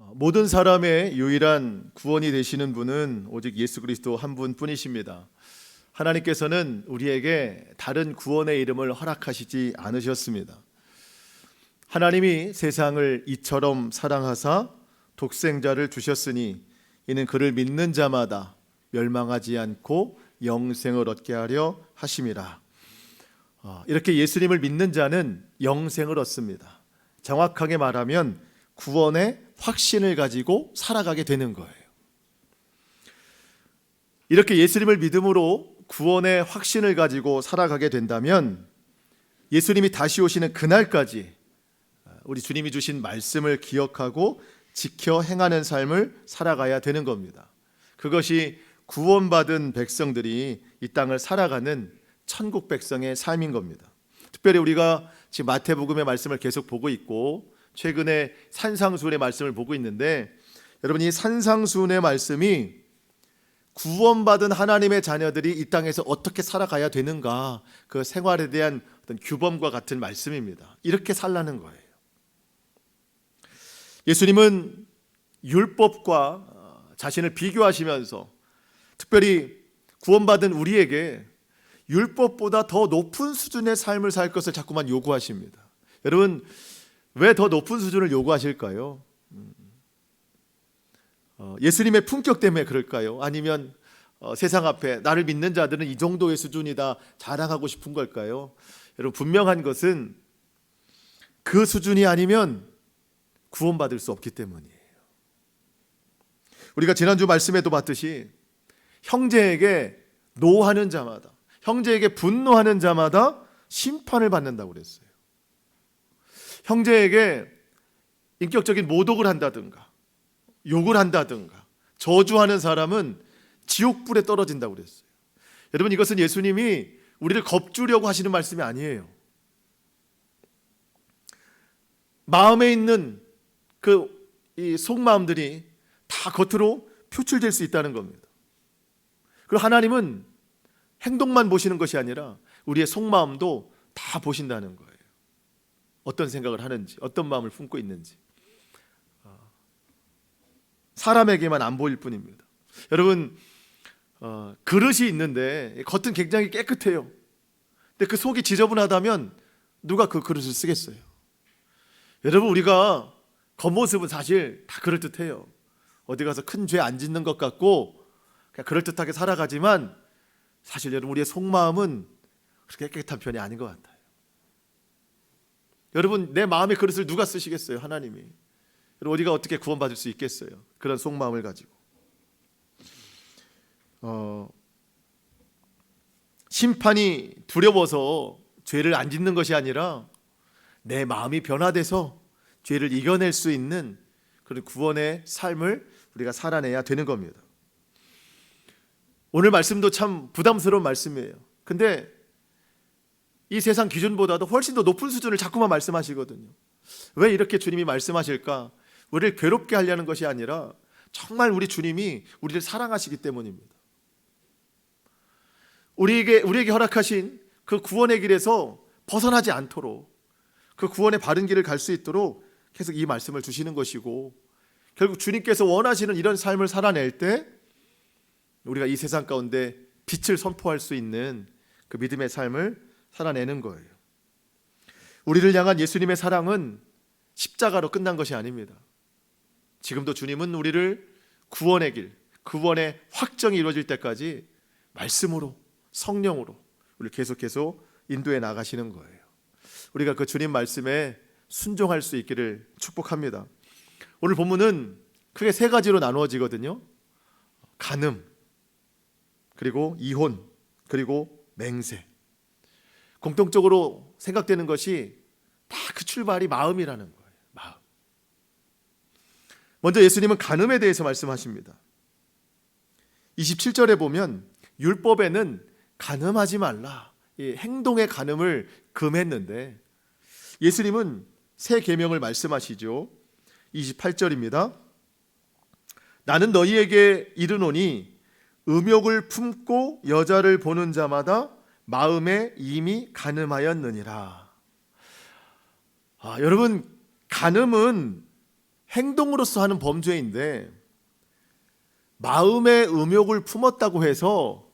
모든 사람의 유일한 구원이 되시는 분은 오직 예수 그리스도 한 분뿐이십니다. 하나님께서는 우리에게 다른 구원의 이름을 허락하시지 않으셨습니다. 하나님이 세상을 이처럼 사랑하사 독생자를 주셨으니 이는 그를 믿는 자마다 멸망하지 않고 영생을 얻게 하려 하심이라. 이렇게 예수님을 믿는 자는 영생을 얻습니다. 정확하게 말하면 구원의 확신을 가지고 살아가게 되는 거예요. 이렇게 예수님을 믿음으로 구원의 확신을 가지고 살아가게 된다면 예수님이 다시 오시는 그날까지 우리 주님이 주신 말씀을 기억하고 지켜 행하는 삶을 살아가야 되는 겁니다. 그것이 구원받은 백성들이 이 땅을 살아가는 천국 백성의 삶인 겁니다. 특별히 우리가 지금 마태복음의 말씀을 계속 보고 있고 최근에 산상수훈의 말씀을 보고 있는데, 여러분, 이 산상수훈의 말씀이 구원받은 하나님의 자녀들이 이 땅에서 어떻게 살아가야 되는가, 그 생활에 대한 어떤 규범과 같은 말씀입니다. 이렇게 살라는 거예요. 예수님은 율법과 자신을 비교하시면서 특별히 구원받은 우리에게 율법보다 더 높은 수준의 삶을 살 것을 자꾸만 요구하십니다. 여러분, 왜 더 높은 수준을 요구하실까요? 예수님의 품격 때문에 그럴까요? 아니면 세상 앞에 나를 믿는 자들은 이 정도의 수준이다 자랑하고 싶은 걸까요? 여러분, 분명한 것은 그 수준이 아니면 구원받을 수 없기 때문이에요. 우리가 지난주 말씀에도 봤듯이 형제에게 노하는 자마다, 형제에게 분노하는 자마다 심판을 받는다고 그랬어요. 형제에게 인격적인 모독을 한다든가 욕을 한다든가 저주하는 사람은 지옥불에 떨어진다고 그랬어요. 여러분, 이것은 예수님이 우리를 겁주려고 하시는 말씀이 아니에요. 마음에 있는 이 속마음들이 다 겉으로 표출될 수 있다는 겁니다. 그리고 하나님은 행동만 보시는 것이 아니라 우리의 속마음도 다 보신다는 거예요. 어떤 생각을 하는지, 어떤 마음을 품고 있는지 사람에게만 안 보일 뿐입니다. 여러분, 그릇이 있는데 겉은 굉장히 깨끗해요. 근데 그 속이 지저분하다면 누가 그 그릇을 쓰겠어요? 여러분, 우리가 겉모습은 사실 다 그럴듯해요. 어디 가서 큰 죄 안 짓는 것 같고 그냥 그럴듯하게 살아가지만 사실 여러분, 우리의 속마음은 그렇게 깨끗한 편이 아닌 것 같아요. 여러분, 내 마음의 그릇을 누가 쓰시겠어요? 하나님이. 여러분, 우리가 어떻게 구원받을 수 있겠어요? 그런 속마음을 가지고. 심판이 두려워서 죄를 안 짓는 것이 아니라 내 마음이 변화돼서 죄를 이겨낼 수 있는 그런 구원의 삶을 우리가 살아내야 되는 겁니다. 오늘 말씀도 참 부담스러운 말씀이에요. 근데 이 세상 기준보다도 훨씬 더 높은 수준을 자꾸만 말씀하시거든요. 왜 이렇게 주님이 말씀하실까? 우리를 괴롭게 하려는 것이 아니라 정말 우리 주님이 우리를 사랑하시기 때문입니다. 우리에게 허락하신 그 구원의 길에서 벗어나지 않도록, 그 구원의 바른 길을 갈 수 있도록 계속 이 말씀을 주시는 것이고, 결국 주님께서 원하시는 이런 삶을 살아낼 때 우리가 이 세상 가운데 빛을 선포할 수 있는 그 믿음의 삶을 살아내는 거예요. 우리를 향한 예수님의 사랑은 십자가로 끝난 것이 아닙니다. 지금도 주님은 우리를 구원의 길, 구원의 확정이 이루어질 때까지 말씀으로, 성령으로 우리를 계속해서 인도해 나가시는 거예요. 우리가 그 주님 말씀에 순종할 수 있기를 축복합니다. 오늘 본문은 크게 세 가지로 나누어지거든요. 간음, 그리고 이혼, 그리고 맹세. 공통적으로 생각되는 것이 다 그 출발이 마음이라는 거예요. 마음. 먼저 예수님은 간음에 대해서 말씀하십니다. 27절에 보면 율법에는 간음하지 말라, 이 행동의 간음을 금했는데 예수님은 새 계명을 말씀하시죠. 28절입니다. 나는 너희에게 이르노니 음욕을 품고 여자를 보는 자마다 마음에 이미 간음하였느니라. 여러분, 간음은 행동으로서 하는 범죄인데 마음의 음욕을 품었다고 해서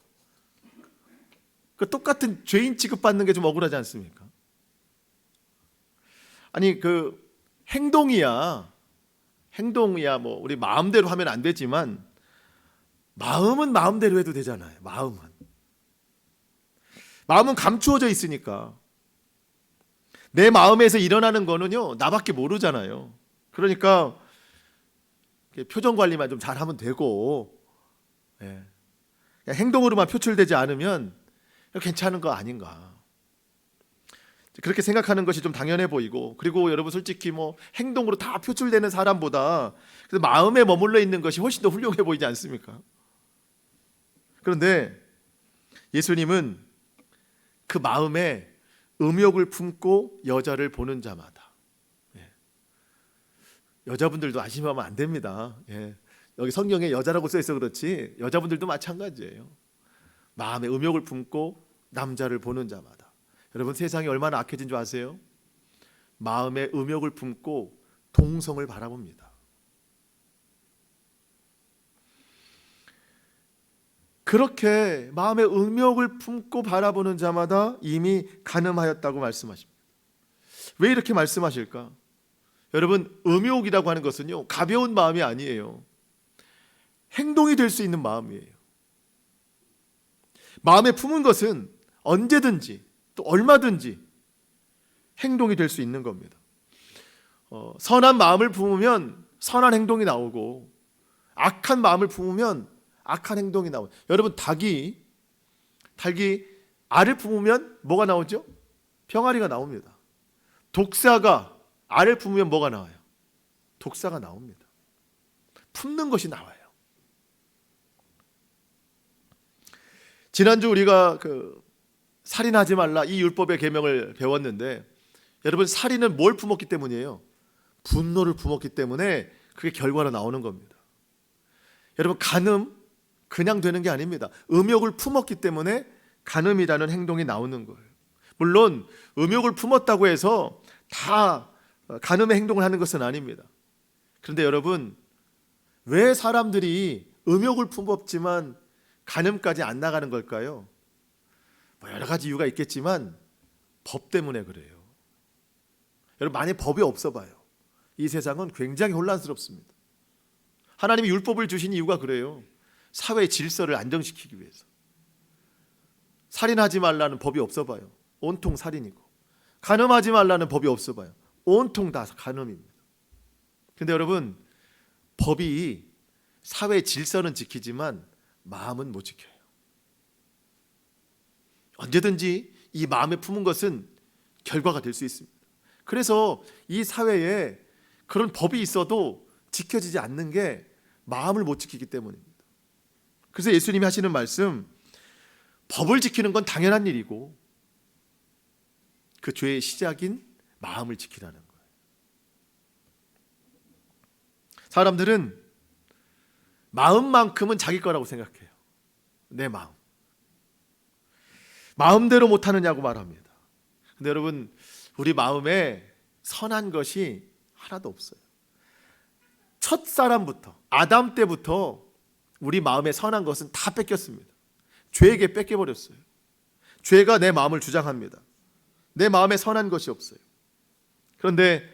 그 똑같은 죄인 취급받는 게 좀 억울하지 않습니까? 아니 그 행동이야 뭐 우리 마음대로 하면 안 되지만 마음은 마음대로 해도 되잖아요. 마음은 감추어져 있으니까 내 마음에서 일어나는 거는요 나밖에 모르잖아요. 그러니까 표정 관리만 좀 잘하면 되고 그냥 행동으로만 표출되지 않으면 괜찮은 거 아닌가 그렇게 생각하는 것이 좀 당연해 보이고, 그리고 여러분 솔직히 뭐 행동으로 다 표출되는 사람보다 마음에 머물러 있는 것이 훨씬 더 훌륭해 보이지 않습니까? 그런데 예수님은 그 마음에 음욕을 품고 여자를 보는 자마다, 여자분들도 안심하면 안 됩니다. 여기 성경에 여자라고 써 있어 그렇지 여자분들도 마찬가지예요. 마음에 음욕을 품고 남자를 보는 자마다. 여러분 세상이 얼마나 악해진 줄 아세요? 마음에 음욕을 품고 동성을 바라봅니다. 그렇게 마음에 음욕을 품고 바라보는 자마다 이미 간음하였다고 말씀하십니다. 왜 이렇게 말씀하실까? 여러분 음욕이라고 하는 것은요 가벼운 마음이 아니에요. 행동이 될 수 있는 마음이에요. 마음에 품은 것은 언제든지 또 얼마든지 행동이 될 수 있는 겁니다. 선한 마음을 품으면 선한 행동이 나오고 악한 마음을 품으면 악한 행동이 나오고, 여러분 닭이 알을 품으면 뭐가 나오죠? 병아리가 나옵니다. 독사가 알을 품으면 뭐가 나와요? 독사가 나옵니다. 품는 것이 나와요. 지난주 우리가 살인하지 말라 이 율법의 계명을 배웠는데, 여러분 살인은 뭘 품었기 때문이에요? 분노를 품었기 때문에 그게 결과로 나오는 겁니다. 여러분 간음 그냥 되는 게 아닙니다. 음욕을 품었기 때문에 간음이라는 행동이 나오는 거예요. 물론 음욕을 품었다고 해서 다 간음의 행동을 하는 것은 아닙니다. 그런데 여러분 왜 사람들이 음욕을 품었지만 간음까지 안 나가는 걸까요? 뭐 여러 가지 이유가 있겠지만 법 때문에 그래요. 여러분 만약 법이 없어 봐요. 이 세상은 굉장히 혼란스럽습니다. 하나님이 율법을 주신 이유가 그래요. 사회의 질서를 안정시키기 위해서. 살인하지 말라는 법이 없어 봐요. 온통 살인이고. 간음하지 말라는 법이 없어 봐요. 온통 다 간음입니다. 근데 여러분 법이 사회의 질서는 지키지만 마음은 못 지켜요. 언제든지 이 마음에 품은 것은 결과가 될 수 있습니다. 그래서 이 사회에 그런 법이 있어도 지켜지지 않는 게 마음을 못 지키기 때문입니다. 그래서 예수님이 하시는 말씀, 법을 지키는 건 당연한 일이고 그 죄의 시작인 마음을 지키라는 거예요. 사람들은 마음만큼은 자기 거라고 생각해요. 내 마음. 마음대로 못하느냐고 말합니다. 근데 여러분 우리 마음에 선한 것이 하나도 없어요. 첫 사람부터 아담 때부터 우리 마음에 선한 것은 다 뺏겼습니다. 죄에게 뺏겨버렸어요. 죄가 내 마음을 주장합니다. 내 마음에 선한 것이 없어요. 그런데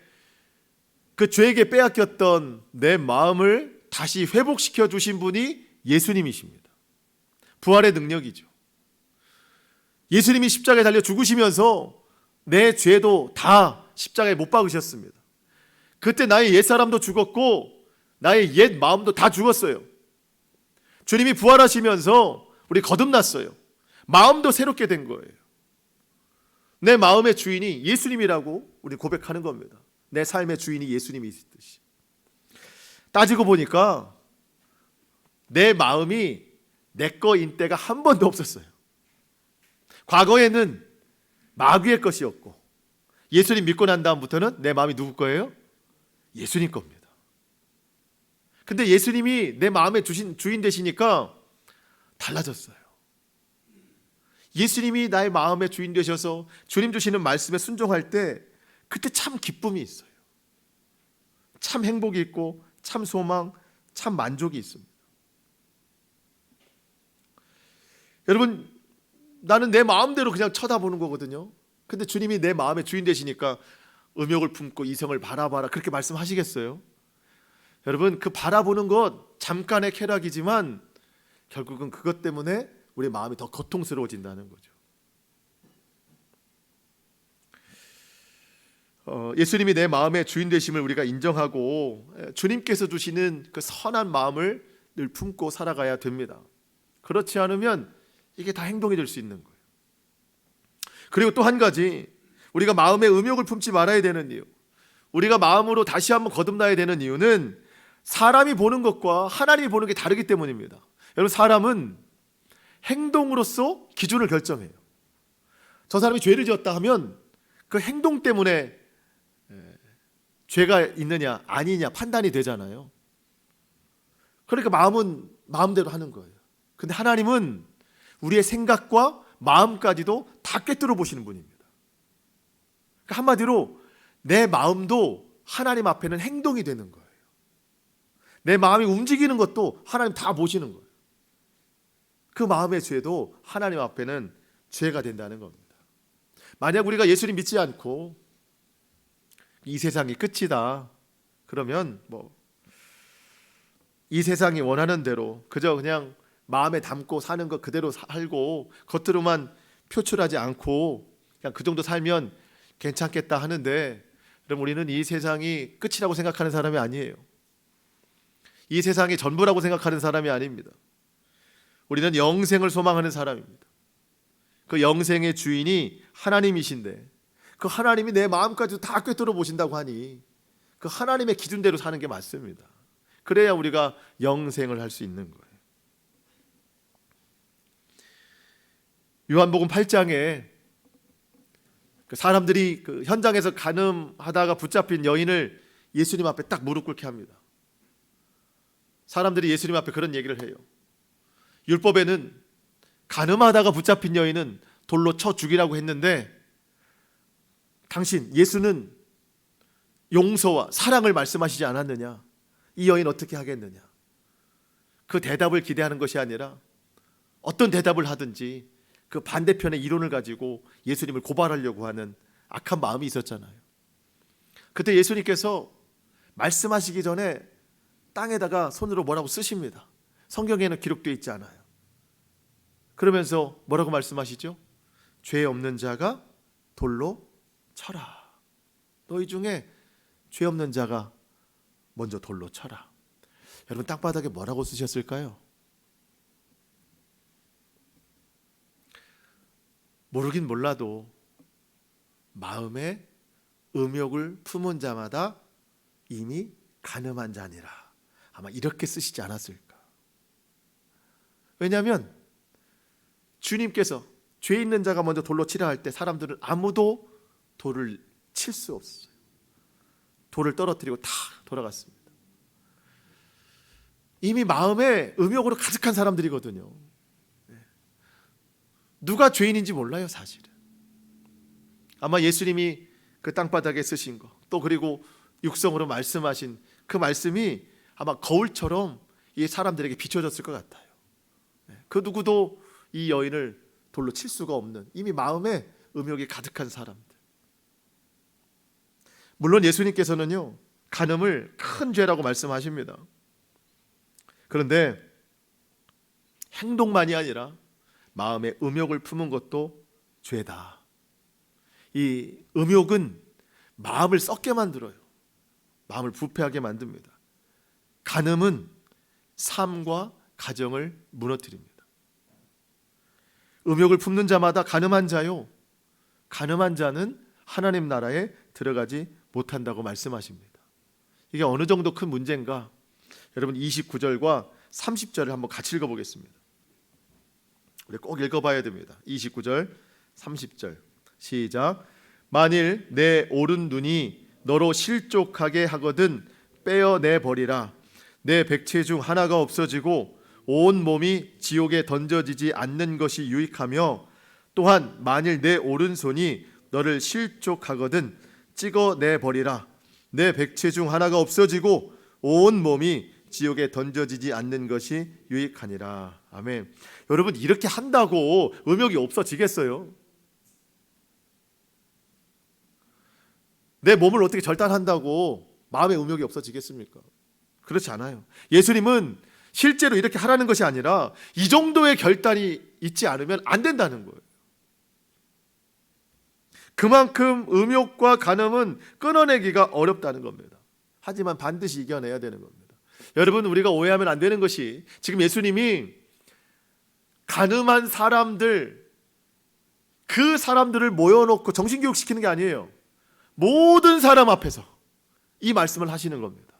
그 죄에게 빼앗겼던 내 마음을 다시 회복시켜 주신 분이 예수님이십니다. 부활의 능력이죠. 예수님이 십자가에 달려 죽으시면서 내 죄도 다 십자가에 못 박으셨습니다. 그때 나의 옛사람도 죽었고 나의 옛 마음도 다 죽었어요. 주님이 부활하시면서 우리 거듭났어요. 마음도 새롭게 된 거예요. 내 마음의 주인이 예수님이라고 우리 고백하는 겁니다. 내 삶의 주인이 예수님이시듯이. 따지고 보니까 내 마음이 내 거인 때가 한 번도 없었어요. 과거에는 마귀의 것이었고 예수님 믿고 난 다음부터는 내 마음이 누구 거예요? 예수님 겁니다. 근데 예수님이 내 마음의 주인 되시니까 달라졌어요. 예수님이 나의 마음의 주인 되셔서 주님 주시는 말씀에 순종할 때 그때 참 기쁨이 있어요. 참 행복이 있고 참 소망, 참 만족이 있습니다. 여러분, 나는 내 마음대로 그냥 쳐다보는 거거든요. 근데 주님이 내 마음의 주인 되시니까 음욕을 품고 이성을 바라봐라 그렇게 말씀하시겠어요? 여러분, 그 바라보는 것 잠깐의 쾌락이지만 결국은 그것 때문에 우리 마음이 더 고통스러워진다는 거죠. 예수님이 내 마음의 주인 되심을 우리가 인정하고 주님께서 주시는 그 선한 마음을 늘 품고 살아가야 됩니다. 그렇지 않으면 이게 다 행동이 될 수 있는 거예요. 그리고 또 한 가지, 우리가 마음의 음욕을 품지 말아야 되는 이유, 우리가 마음으로 다시 한번 거듭나야 되는 이유는 사람이 보는 것과 하나님이 보는 게 다르기 때문입니다. 여러분, 사람은 행동으로서 기준을 결정해요. 저 사람이 죄를 지었다 하면 그 행동 때문에 죄가 있느냐 아니냐 판단이 되잖아요. 그러니까 마음은 마음대로 하는 거예요. 근데 하나님은 우리의 생각과 마음까지도 다 꿰뚫어 보시는 분입니다. 그러니까 한마디로 내 마음도 하나님 앞에는 행동이 되는 거예요. 내 마음이 움직이는 것도 하나님 다 보시는 거예요. 그 마음의 죄도 하나님 앞에는 죄가 된다는 겁니다. 만약 우리가 예수님 믿지 않고 이 세상이 끝이다 그러면 이 세상이 원하는 대로 그저 그냥 마음에 담고 사는 것 그대로 살고 겉으로만 표출하지 않고 그냥 그 정도 살면 괜찮겠다 하는데, 그럼 우리는 이 세상이 끝이라고 생각하는 사람이 아니에요. 이 세상이 전부라고 생각하는 사람이 아닙니다. 우리는 영생을 소망하는 사람입니다. 그 영생의 주인이 하나님이신데 그 하나님이 내 마음까지 다 꿰뚫어 보신다고 하니 그 하나님의 기준대로 사는 게 맞습니다. 그래야 우리가 영생을 할 수 있는 거예요. 요한복음 8장에 사람들이 그 현장에서 간음하다가 붙잡힌 여인을 예수님 앞에 딱 무릎 꿇게 합니다. 사람들이 예수님 앞에 그런 얘기를 해요. 율법에는 간음하다가 붙잡힌 여인은 돌로 쳐 죽이라고 했는데 당신 예수는 용서와 사랑을 말씀하시지 않았느냐? 이 여인 어떻게 하겠느냐? 그 대답을 기대하는 것이 아니라 어떤 대답을 하든지 그 반대편의 이론을 가지고 예수님을 고발하려고 하는 악한 마음이 있었잖아요. 그때 예수님께서 말씀하시기 전에 땅에다가 손으로 뭐라고 쓰십니다. 성경에는 기록되어 있지 않아요. 그러면서 뭐라고 말씀하시죠? 죄 없는 자가 돌로 쳐라. 너희 중에 죄 없는 자가 먼저 돌로 쳐라. 여러분, 땅바닥에 뭐라고 쓰셨을까요? 모르긴 몰라도 마음에 음욕을 품은 자마다 이미 간음한 자니라. 아마 이렇게 쓰시지 않았을까. 왜냐하면 주님께서 죄 있는 자가 먼저 돌로 치라 할 때 사람들은 아무도 돌을 칠 수 없어요. 돌을 떨어뜨리고 다 돌아갔습니다. 이미 마음에 음욕으로 가득한 사람들이거든요. 누가 죄인인지 몰라요, 사실은. 아마 예수님이 그 땅바닥에 쓰신 거, 또 그리고 육성으로 말씀하신 그 말씀이 아마 거울처럼 이 사람들에게 비춰졌을 것 같아요. 그 누구도 이 여인을 돌로 칠 수가 없는 이미 마음에 음욕이 가득한 사람들. 물론 예수님께서는요, 간음을 큰 죄라고 말씀하십니다. 그런데 행동만이 아니라 마음에 음욕을 품은 것도 죄다. 이 음욕은 마음을 썩게 만들어요. 마음을 부패하게 만듭니다. 간음은 삶과 가정을 무너뜨립니다. 음욕을 품는 자마다 간음한 자요, 간음한 자는 하나님 나라에 들어가지 못한다고 말씀하십니다. 이게 어느 정도 큰 문제인가? 여러분, 29절과 30절을 한번 같이 읽어보겠습니다. 우리 꼭 읽어봐야 됩니다. 29절, 30절 시작. 만일 내 오른 눈이 너로 실족하게 하거든 빼어내 버리라. 내 백체 중 하나가 없어지고 온 몸이 지옥에 던져지지 않는 것이 유익하며, 또한 만일 내 오른손이 너를 실족하거든 찍어내 버리라. 내 백체 중 하나가 없어지고 온 몸이 지옥에 던져지지 않는 것이 유익하니라. 아멘. 여러분, 이렇게 한다고 음욕이 없어지겠어요? 내 몸을 어떻게 절단한다고 마음의 음욕이 없어지겠습니까? 그렇지 않아요. 예수님은 실제로 이렇게 하라는 것이 아니라 이 정도의 결단이 있지 않으면 안 된다는 거예요. 그만큼 음욕과 간음은 끊어내기가 어렵다는 겁니다. 하지만 반드시 이겨내야 되는 겁니다. 여러분, 우리가 오해하면 안 되는 것이 지금 예수님이 간음한 사람들, 그 사람들을 모여놓고 정신교육 시키는 게 아니에요. 모든 사람 앞에서 이 말씀을 하시는 겁니다.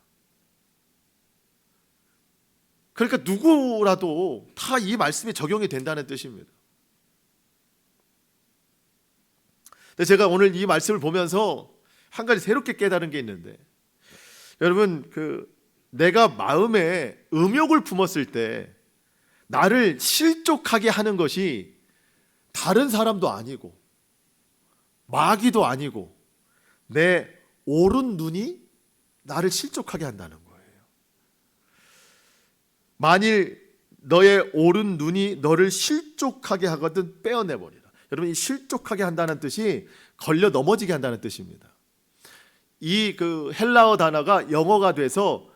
그러니까 누구라도 다 이 말씀이 적용이 된다는 뜻입니다. 근데 제가 오늘 이 말씀을 보면서 한 가지 새롭게 깨달은 게 있는데, 여러분, 내가 마음에 음욕을 품었을 때 나를 실족하게 하는 것이 다른 사람도 아니고 마귀도 아니고 내 오른 눈이 나를 실족하게 한다는 거예요. 만일 너의 오른 눈이 너를 실족하게 하거든 빼어내버리라. 여러분, 이 실족하게 한다는 뜻이 걸려 넘어지게 한다는 뜻입니다. 이 헬라어 단어가 영어가 돼서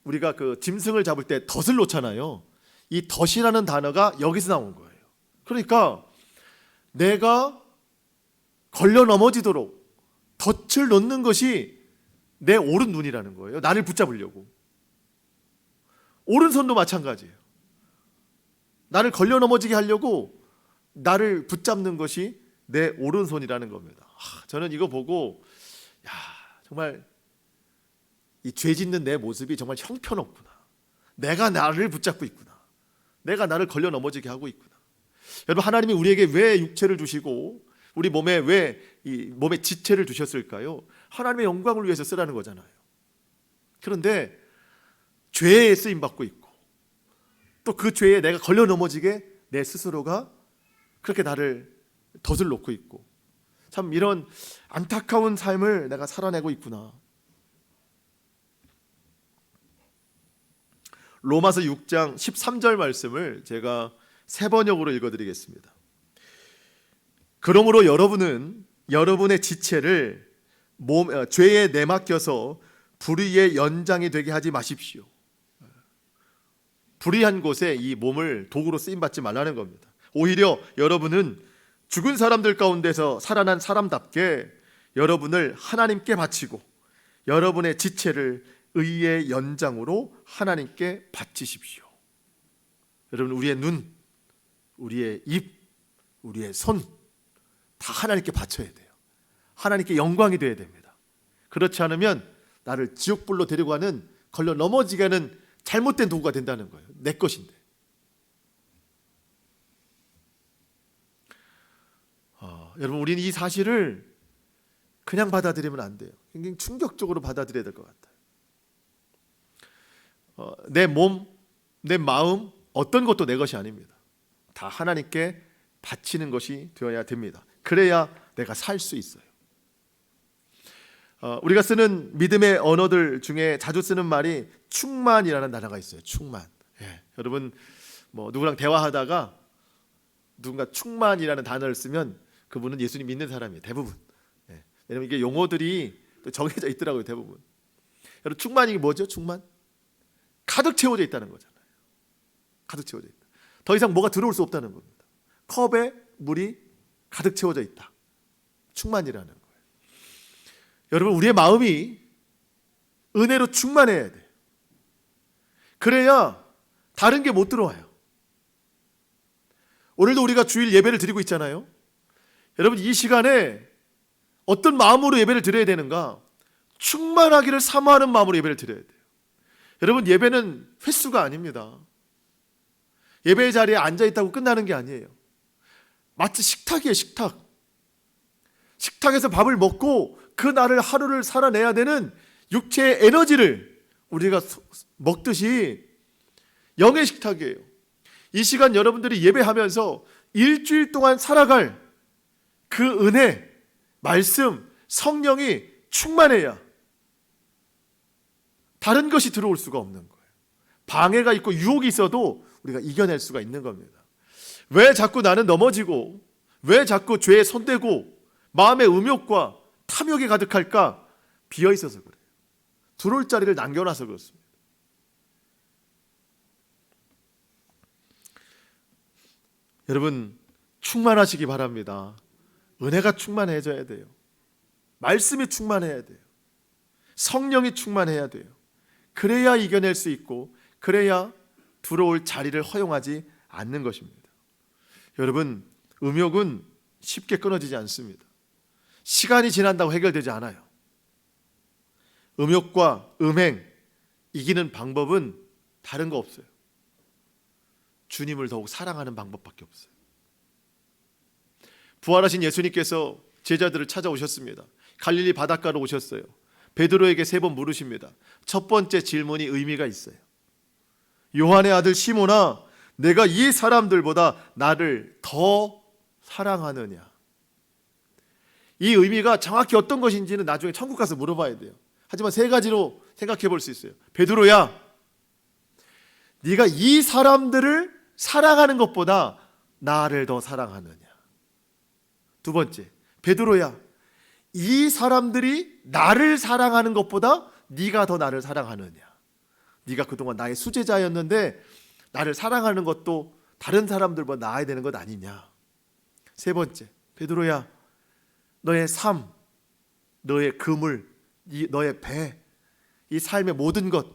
우리가 짐승을 잡을 때 덫을 놓잖아요. 이 덫이라는 단어가 여기서 나온 거예요. 그러니까 내가 걸려 넘어지도록 덫을 놓는 것이 내 오른 눈이라는 거예요. 나를 붙잡으려고. 오른손도 마찬가지예요. 나를 걸려 넘어지게 하려고 나를 붙잡는 것이 내 오른손이라는 겁니다. 저는 이거 보고 정말 이 죄 짓는 내 모습이 정말 형편없구나. 내가 나를 붙잡고 있구나. 내가 나를 걸려 넘어지게 하고 있구나. 여러분, 하나님이 우리에게 왜 육체를 주시고 우리 몸에 왜 이 몸에 지체를 주셨을까요? 하나님의 영광을 위해서 쓰라는 거잖아요. 그런데 죄에 쓰임 받고 있고 또 그 죄에 내가 걸려 넘어지게 내 스스로가 그렇게 나를 덫을 놓고 있고, 참 이런 안타까운 삶을 내가 살아내고 있구나. 로마서 6장 13절 말씀을 제가 세 번역으로 읽어드리겠습니다. 그러므로 여러분은 여러분의 지체를 죄에 내맡겨서 불의의 연장이 되게 하지 마십시오. 불의한 곳에 이 몸을 도구로 쓰임받지 말라는 겁니다. 오히려 여러분은 죽은 사람들 가운데서 살아난 사람답게 여러분을 하나님께 바치고 여러분의 지체를 의의 연장으로 하나님께 바치십시오. 여러분, 우리의 눈, 우리의 입, 우리의 손 다 하나님께 바쳐야 돼요. 하나님께 영광이 되어야 됩니다. 그렇지 않으면 나를 지옥불로 데리고 가는, 걸려 넘어지게 하는 잘못된 도구가 된다는 거예요. 내 것인데. 여러분, 우리는 이 사실을 그냥 받아들이면 안 돼요. 굉장히 충격적으로 받아들여야 될 것 같아요. 내 몸, 내 마음, 어떤 것도 내 것이 아닙니다. 다 하나님께 바치는 것이 되어야 됩니다. 그래야 내가 살 수 있어요. 우리가 쓰는 믿음의 언어들 중에 자주 쓰는 말이 충만이라는 단어가 있어요. 충만. 여러분, 누구랑 대화하다가 누군가 충만이라는 단어를 쓰면 그분은 예수님 믿는 사람이에요. 대부분. 왜냐면 이게 용어들이 또 정해져 있더라고요. 대부분. 여러분, 충만이 뭐죠? 충만? 가득 채워져 있다는 거잖아요. 가득 채워져 있다. 더 이상 뭐가 들어올 수 없다는 겁니다. 컵에 물이 가득 채워져 있다. 충만이라는 거예요. 여러분, 우리의 마음이 은혜로 충만해야 돼요. 그래야 다른 게 못 들어와요. 오늘도 우리가 주일 예배를 드리고 있잖아요. 여러분, 이 시간에 어떤 마음으로 예배를 드려야 되는가? 충만하기를 사모하는 마음으로 예배를 드려야 돼요. 여러분, 예배는 횟수가 아닙니다. 예배의 자리에 앉아있다고 끝나는 게 아니에요. 마치 식탁이에요. 식탁. 식탁에서 밥을 먹고 그 날을 하루를 살아내야 되는 육체의 에너지를 우리가 먹듯이 영의 식탁이에요. 이 시간 여러분들이 예배하면서 일주일 동안 살아갈 그 은혜, 말씀, 성령이 충만해야 다른 것이 들어올 수가 없는 거예요. 방해가 있고 유혹이 있어도 우리가 이겨낼 수가 있는 겁니다. 왜 자꾸 나는 넘어지고, 왜 자꾸 죄에 손대고 마음의 음욕과 탐욕이 가득할까? 비어 있어서 그래요. 들어올 자리를 남겨놔서 그렇습니다. 여러분, 충만하시기 바랍니다. 은혜가 충만해져야 돼요. 말씀이 충만해야 돼요. 성령이 충만해야 돼요. 그래야 이겨낼 수 있고, 그래야 들어올 자리를 허용하지 않는 것입니다. 여러분, 음욕은 쉽게 끊어지지 않습니다. 시간이 지난다고 해결되지 않아요. 음욕과 음행 이기는 방법은 다른 거 없어요. 주님을 더욱 사랑하는 방법밖에 없어요. 부활하신 예수님께서 제자들을 찾아오셨습니다. 갈릴리 바닷가로 오셨어요. 베드로에게 3번 물으십니다. 첫 번째 질문이 의미가 있어요. 요한의 아들 시몬아, 내가 이 사람들보다 나를 더 사랑하느냐? 이 의미가 정확히 어떤 것인지는 나중에 천국 가서 물어봐야 돼요. 하지만 3가지로 생각해 볼 수 있어요. 베드로야, 네가 이 사람들을 사랑하는 것보다 나를 더 사랑하느냐? 두 번째, 베드로야, 이 사람들이 나를 사랑하는 것보다 네가 더 나를 사랑하느냐? 네가 그동안 나의 수제자였는데 나를 사랑하는 것도 다른 사람들보다 나아야 되는 것 아니냐? 세 번째, 베드로야, 너의 삶, 너의 그물, 너의 배, 이 삶의 모든 것,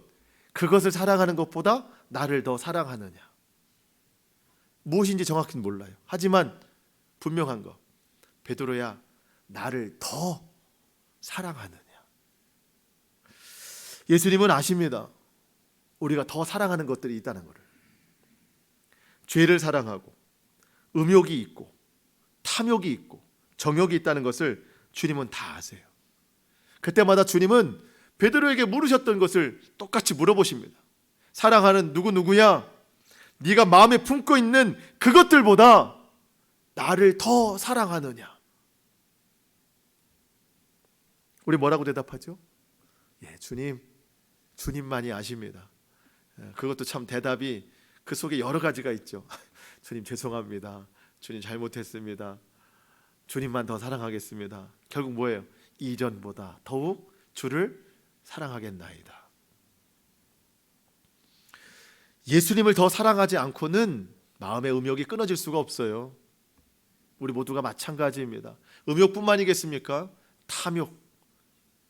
그것을 사랑하는 것보다 나를 더 사랑하느냐? 무엇인지 정확히는 몰라요. 하지만 분명한 거, 베드로야, 나를 더 사랑하느냐? 예수님은 아십니다. 우리가 더 사랑하는 것들이 있다는 것을. 죄를 사랑하고 음욕이 있고 탐욕이 있고 정욕이 있다는 것을 주님은 다 아세요. 그때마다 주님은 베드로에게 물으셨던 것을 똑같이 물어보십니다. 사랑하는 누구누구야, 네가 마음에 품고 있는 그것들보다 나를 더 사랑하느냐? 우리 뭐라고 대답하죠? 예, 주님만이 아십니다. 그것도 참 대답이 그 속에 여러 가지가 있죠. 주님 죄송합니다. 주님 잘못했습니다. 주님만 더 사랑하겠습니다. 결국 뭐예요? 이전보다 더욱 주를 사랑하겠나이다. 예수님을 더 사랑하지 않고는 마음의 음욕이 끊어질 수가 없어요. 우리 모두가 마찬가지입니다. 음욕뿐만이겠습니까? 탐욕,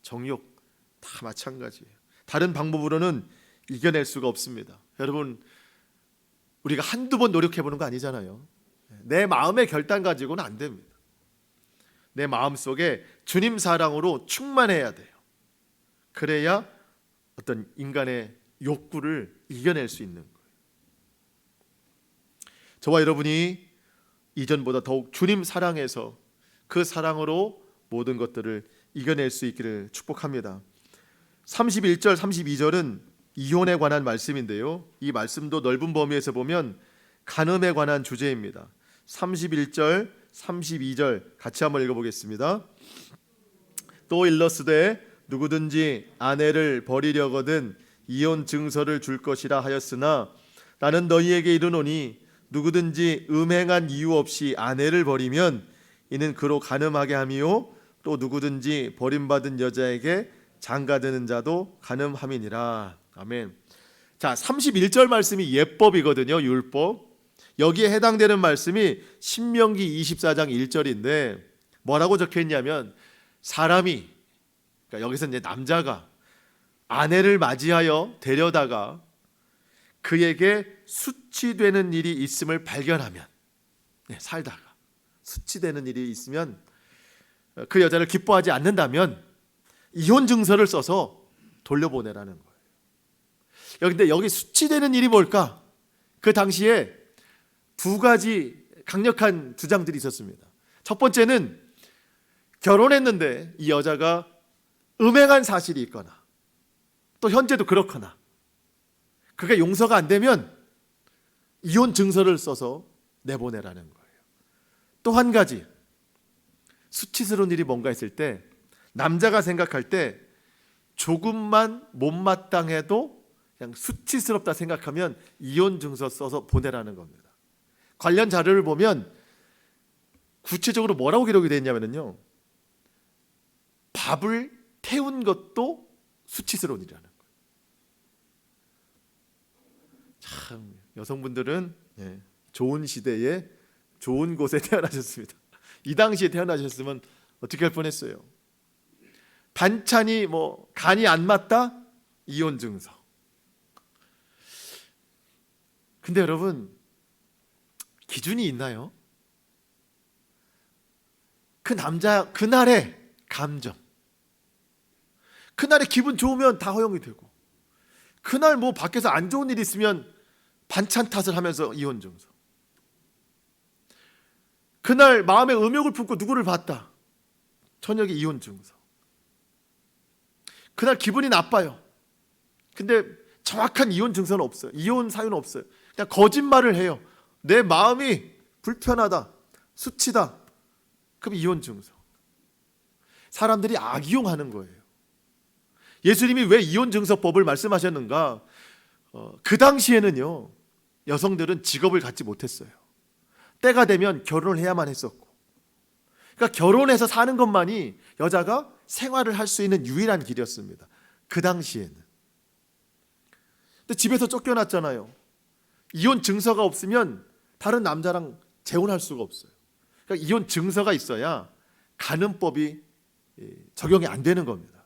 정욕 다 마찬가지예요. 다른 방법으로는 이겨낼 수가 없습니다. 여러분, 우리가 한두 번 노력해보는 거 아니잖아요. 내 마음의 결단 가지고는 안 됩니다. 내 마음속에 주님 사랑으로 충만해야 돼요. 그래야 어떤 인간의 욕구를 이겨낼 수 있는 거예요. 저와 여러분이 이전보다 더욱 주님 사랑해서 그 사랑으로 모든 것들을 이겨낼 수 있기를 축복합니다. 31절, 32절은 이혼에 관한 말씀인데요. 이 말씀도 넓은 범위에서 보면 간음에 관한 주제입니다. 31절, 32절 같이 한번 읽어보겠습니다. 또 일러스되 누구든지 아내를 버리려거든 이혼 증서를 줄 것이라 하였으나 나는 너희에게 이르노니 누구든지 음행한 이유 없이 아내를 버리면 이는 그로 간음하게 함이요 또 누구든지 버림받은 여자에게 장가드는 자도 간음함이니라. 아멘. 자, 31절 말씀이 예법이거든요. 율법. 여기에 해당되는 말씀이 신명기 24장 1절인데 뭐라고 적혀 있냐면 사람이, 그러니까 여기서 이제 남자가 아내를 맞이하여 데려다가 그에게 수치되는 일이 있음을 발견하면, 살다가 수치되는 일이 있으면 그 여자를 기뻐하지 않는다면 이혼 증서를 써서 돌려보내라는 거예요. 근데 여기 수치되는 일이 뭘까? 그 당시에 2가지 강력한 주장들이 있었습니다. 첫 번째는 결혼했는데 이 여자가 음행한 사실이 있거나 또 현재도 그렇거나 그게 용서가 안 되면 이혼 증서를 써서 내보내라는 거예요. 또 한 가지, 수치스러운 일이 뭔가 있을 때 남자가 생각할 때 조금만 못마땅해도 그냥 수치스럽다 생각하면 이혼 증서 써서 보내라는 겁니다. 관련 자료를 보면 구체적으로 뭐라고 기록이 되어 있냐면요, 밥을 태운 것도 수치스러운 일이라는 거예요. 참 여성분들은 좋은 시대에 좋은 곳에 태어나셨습니다. 이 당시에 태어나셨으면 어떻게 할 뻔했어요? 반찬이 간이 안 맞다? 이혼 증서. 근데 여러분, 기준이 있나요? 그 남자 그날의 감정, 그날의 기분 좋으면 다 허용이 되고, 그날 밖에서 안 좋은 일 있으면 반찬 탓을 하면서 이혼 증서. 그날 마음에 음욕을 품고 누구를 봤다, 저녁에 이혼 증서. 그날 기분이 나빠요. 근데 정확한 이혼 증서는 없어요. 이혼 사유는 없어요. 그냥 거짓말을 해요. 내 마음이 불편하다, 수치다, 그럼 이혼 증서. 사람들이 악이용하는 거예요. 예수님이 왜 이혼 증서법을 말씀하셨는가? 그 당시에는요, 여성들은 직업을 갖지 못했어요. 때가 되면 결혼을 해야만 했었고, 그러니까 결혼해서 사는 것만이 여자가 생활을 할 수 있는 유일한 길이었습니다. 그 당시에는. 근데 집에서 쫓겨났잖아요. 이혼 증서가 없으면 다른 남자랑 재혼할 수가 없어요. 그러니까 이혼 증서가 있어야 간음법이 적용이 안 되는 겁니다.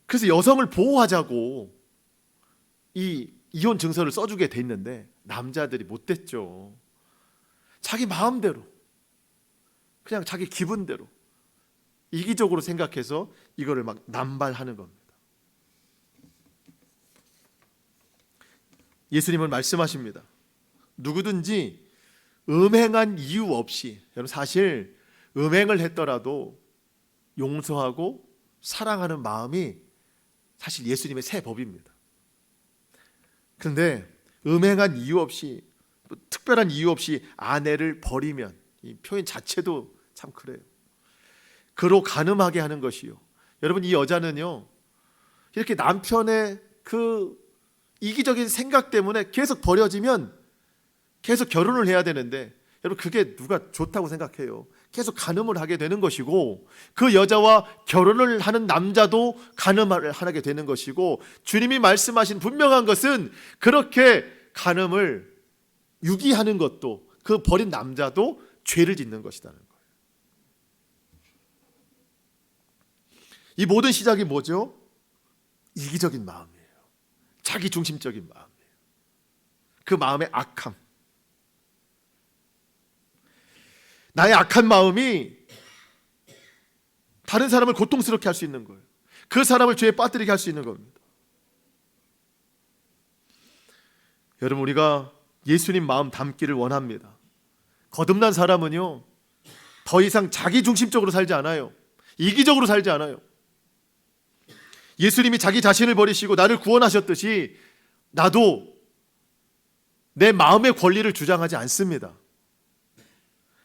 그래서 여성을 보호하자고 이 이혼 증서를 써주게 돼 있는데 남자들이 못 됐죠. 자기 마음대로, 그냥 자기 기분대로 이기적으로 생각해서 이거를 막 남발하는 겁니다. 예수님은 말씀하십니다. 누구든지 음행한 이유 없이, 여러분 사실 음행을 했더라도 용서하고 사랑하는 마음이 사실 예수님의 새 법입니다. 그런데 음행한 이유 없이, 특별한 이유 없이 아내를 버리면, 이 표현 자체도 참 그래요. 그로 간음하게 하는 것이요. 여러분, 이 여자는요, 이렇게 남편의 그 이기적인 생각 때문에 계속 버려지면 계속 결혼을 해야 되는데, 여러분 그게 누가 좋다고 생각해요? 계속 간음을 하게 되는 것이고, 그 여자와 결혼을 하는 남자도 간음을 하게 되는 것이고, 주님이 말씀하신 분명한 것은 그렇게 간음을 유기하는 것도, 그 버린 남자도 죄를 짓는 것이라는 거예요. 이 모든 시작이 뭐죠? 이기적인 마음이에요. 자기중심적인 마음이에요. 그 마음의 악함, 나의 악한 마음이 다른 사람을 고통스럽게 할 수 있는 거예요. 그 사람을 죄에 빠뜨리게 할 수 있는 겁니다. 여러분, 우리가 예수님 마음 담기를 원합니다. 거듭난 사람은요, 더 이상 자기중심적으로 살지 않아요. 이기적으로 살지 않아요. 예수님이 자기 자신을 버리시고 나를 구원하셨듯이 나도 내 마음의 권리를 주장하지 않습니다.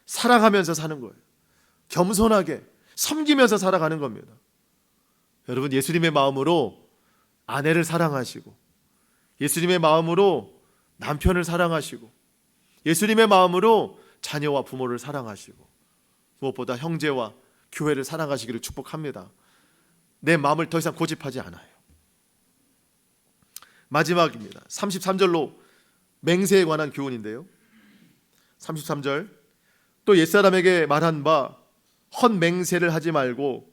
사랑하면서 사는 거예요. 겸손하게 섬기면서 살아가는 겁니다. 여러분, 예수님의 마음으로 아내를 사랑하시고, 예수님의 마음으로 남편을 사랑하시고, 예수님의 마음으로 자녀와 부모를 사랑하시고, 무엇보다 형제와 교회를 사랑하시기를 축복합니다. 내 마음을 더 이상 고집하지 않아요. 마지막입니다. 33절로 맹세에 관한 교훈인데요, 33절, 또 옛사람에게 말한 바 헛맹세를 하지 말고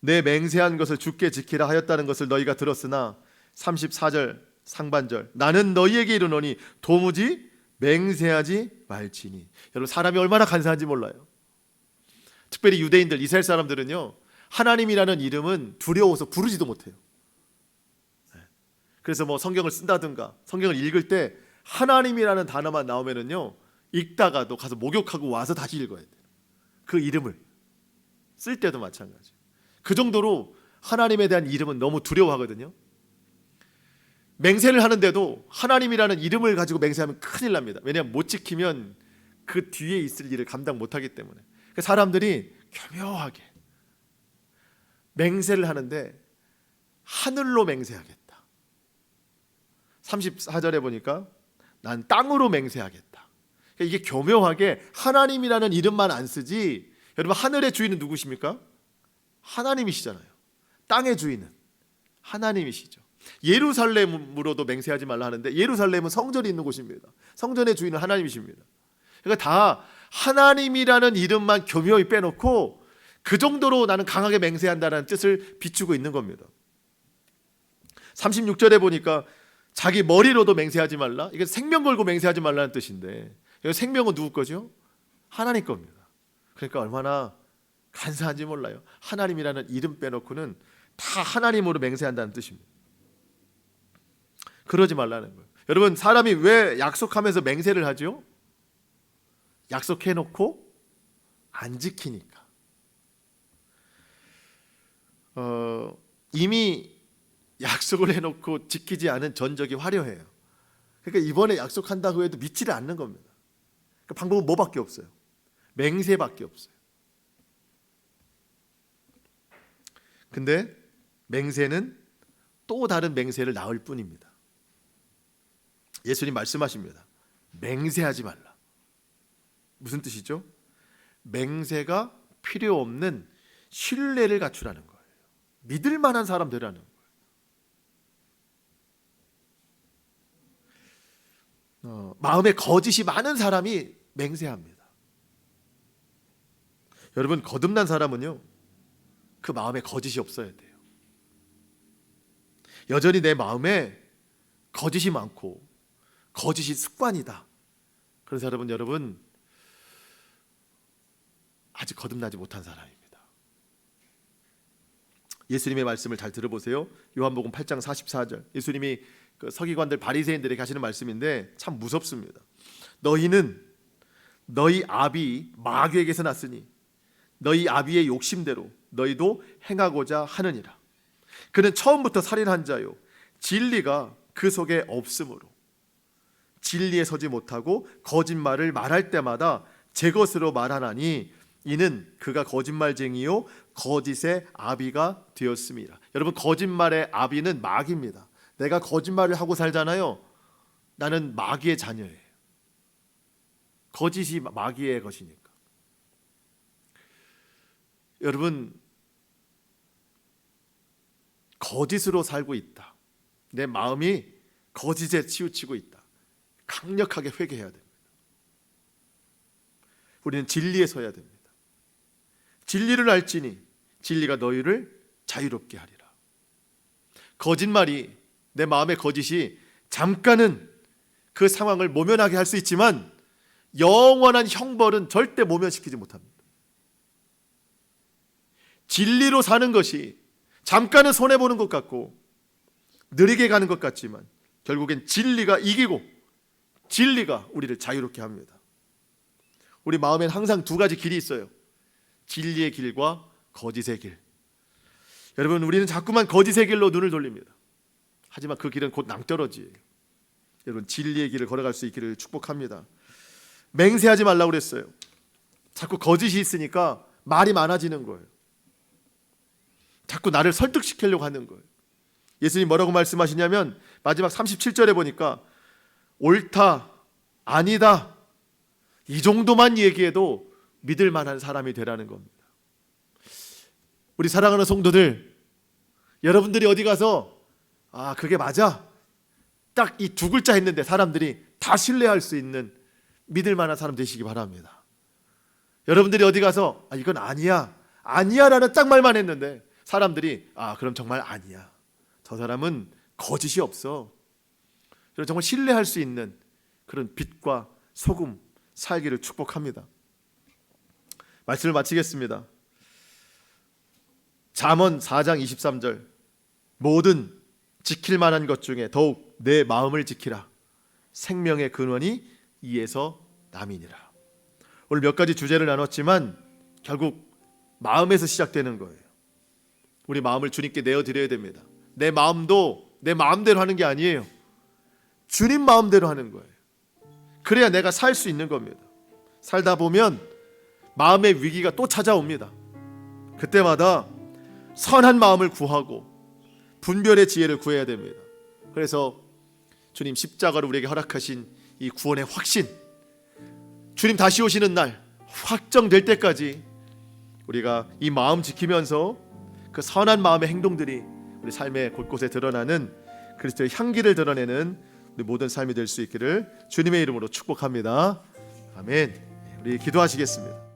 내 맹세한 것을 주께 지키라 하였다는 것을 너희가 들었으나, 34절 상반절, 나는 너희에게 이르노니 도무지 맹세하지 말지니. 여러분, 사람이 얼마나 간사한지 몰라요. 특별히 유대인들, 이스라엘 사람들은요, 하나님이라는 이름은 두려워서 부르지도 못해요. 그래서 성경을 쓴다든가 성경을 읽을 때 하나님이라는 단어만 나오면은요, 읽다가도 가서 목욕하고 와서 다시 읽어야 돼요. 그 이름을 쓸 때도 마찬가지. 그 정도로 하나님에 대한 이름은 너무 두려워하거든요. 맹세를 하는데도 하나님이라는 이름을 가지고 맹세하면 큰일 납니다. 왜냐하면 못 지키면 그 뒤에 있을 일을 감당 못하기 때문에. 사람들이 교묘하게 맹세를 하는데 하늘로 맹세하겠다. 34절에 보니까 난 땅으로 맹세하겠다. 이게 교묘하게 하나님이라는 이름만 안 쓰지, 여러분 하늘의 주인은 누구십니까? 하나님이시잖아요. 땅의 주인은 하나님이시죠. 예루살렘으로도 맹세하지 말라 하는데 예루살렘은 성전이 있는 곳입니다. 성전의 주인은 하나님이십니다. 그러니까 다 하나님이라는 이름만 교묘히 빼놓고 그 정도로 나는 강하게 맹세한다는 뜻을 비추고 있는 겁니다. 36절에 보니까 자기 머리로도 맹세하지 말라. 이게 생명 걸고 맹세하지 말라는 뜻인데 생명은 누구 거죠? 하나님 겁니다. 그러니까 얼마나 간사한지 몰라요. 하나님이라는 이름 빼놓고는 다 하나님으로 맹세한다는 뜻입니다. 그러지 말라는 거예요. 여러분, 사람이 왜 약속하면서 맹세를 하죠? 약속해놓고 안 지키니까. 이미 약속을 해놓고 지키지 않은 전적이 화려해요. 그러니까 이번에 약속한다고 해도 믿지를 않는 겁니다. 그러니까 방법은 뭐밖에 없어요? 맹세밖에 없어요. 근데 맹세는 또 다른 맹세를 낳을 뿐입니다. 예수님 말씀하십니다. 맹세하지 말라. 무슨 뜻이죠? 맹세가 필요 없는 신뢰를 갖추라는 거예요. 믿을 만한 사람 되라는 거예요. 마음에 거짓이 많은 사람이 맹세합니다. 여러분, 거듭난 사람은요, 그 마음에 거짓이 없어야 돼요. 여전히 내 마음에 거짓이 많고 거짓이 습관이다. 그런 사람은 여러분 아직 거듭나지 못한 사람입니다. 예수님의 말씀을 잘 들어보세요. 요한복음 8장 44절. 예수님이 그 서기관들 바리새인들에게 하시는 말씀인데 참 무섭습니다. 너희는 너희 아비 마귀에게서 났으니 너희 아비의 욕심대로 너희도 행하고자 하느니라. 그는 처음부터 살인한 자요 진리가 그 속에 없으므로 진리에 서지 못하고 거짓말을 말할 때마다 제 것으로 말하나니 이는 그가 거짓말쟁이요 거짓의 아비가 되었습니다. 여러분, 거짓말의 아비는 마귀입니다. 내가 거짓말을 하고 살잖아요. 나는 마귀의 자녀예요. 거짓이 마귀의 것이니까. 여러분, 거짓으로 살고 있다. 내 마음이 거짓에 치우치고 있다. 강력하게 회개해야 됩니다. 우리는 진리에 서야 됩니다. 진리를 알지니 진리가 너희를 자유롭게 하리라. 거짓말이, 내 마음의 거짓이 잠깐은 그 상황을 모면하게 할 수 있지만 영원한 형벌은 절대 모면시키지 못합니다. 진리로 사는 것이 잠깐은 손해보는 것 같고 느리게 가는 것 같지만 결국엔 진리가 이기고 진리가 우리를 자유롭게 합니다. 우리 마음엔 항상 두 가지 길이 있어요. 진리의 길과 거짓의 길. 여러분, 우리는 자꾸만 거짓의 길로 눈을 돌립니다. 하지만 그 길은 곧 낭떠러지예요. 여러분, 진리의 길을 걸어갈 수 있기를 축복합니다. 맹세하지 말라고 그랬어요. 자꾸 거짓이 있으니까 말이 많아지는 거예요. 자꾸 나를 설득시키려고 하는 거예요. 예수님 뭐라고 말씀하시냐면 마지막 37절에 보니까 옳다, 아니다, 이 정도만 얘기해도 믿을 만한 사람이 되라는 겁니다. 우리 사랑하는 성도들, 여러분들이 어디 가서 그게 맞아, 딱 이 두 글자 했는데 사람들이 다 신뢰할 수 있는 믿을 만한 사람 되시기 바랍니다. 여러분들이 어디 가서 이건 아니야, 아니야라는 딱 말만 했는데 사람들이 그럼 정말 아니야, 저 사람은 거짓이 없어, 정말 신뢰할 수 있는 그런 빛과 소금 살기를 축복합니다. 말씀을 마치겠습니다. 잠언 4장 23절. 모든 지킬 만한 것 중에 더욱 내 마음을 지키라. 생명의 근원이 이에서 남이니라. 오늘 몇 가지 주제를 나눴지만 결국 마음에서 시작되는 거예요. 우리 마음을 주님께 내어드려야 됩니다. 내 마음도 내 마음대로 하는 게 아니에요. 주님 마음대로 하는 거예요. 그래야 내가 살 수 있는 겁니다. 살다 보면 마음의 위기가 또 찾아옵니다. 그때마다 선한 마음을 구하고 분별의 지혜를 구해야 됩니다. 그래서 주님 십자가로 우리에게 허락하신 이 구원의 확신, 주님 다시 오시는 날 확정될 때까지 우리가 이 마음 지키면서 그 선한 마음의 행동들이 우리 삶의 곳곳에 드러나는 그리스도의 향기를 드러내는 우리 모든 삶이 될 수 있기를 주님의 이름으로 축복합니다. 아멘. 우리 기도하시겠습니다.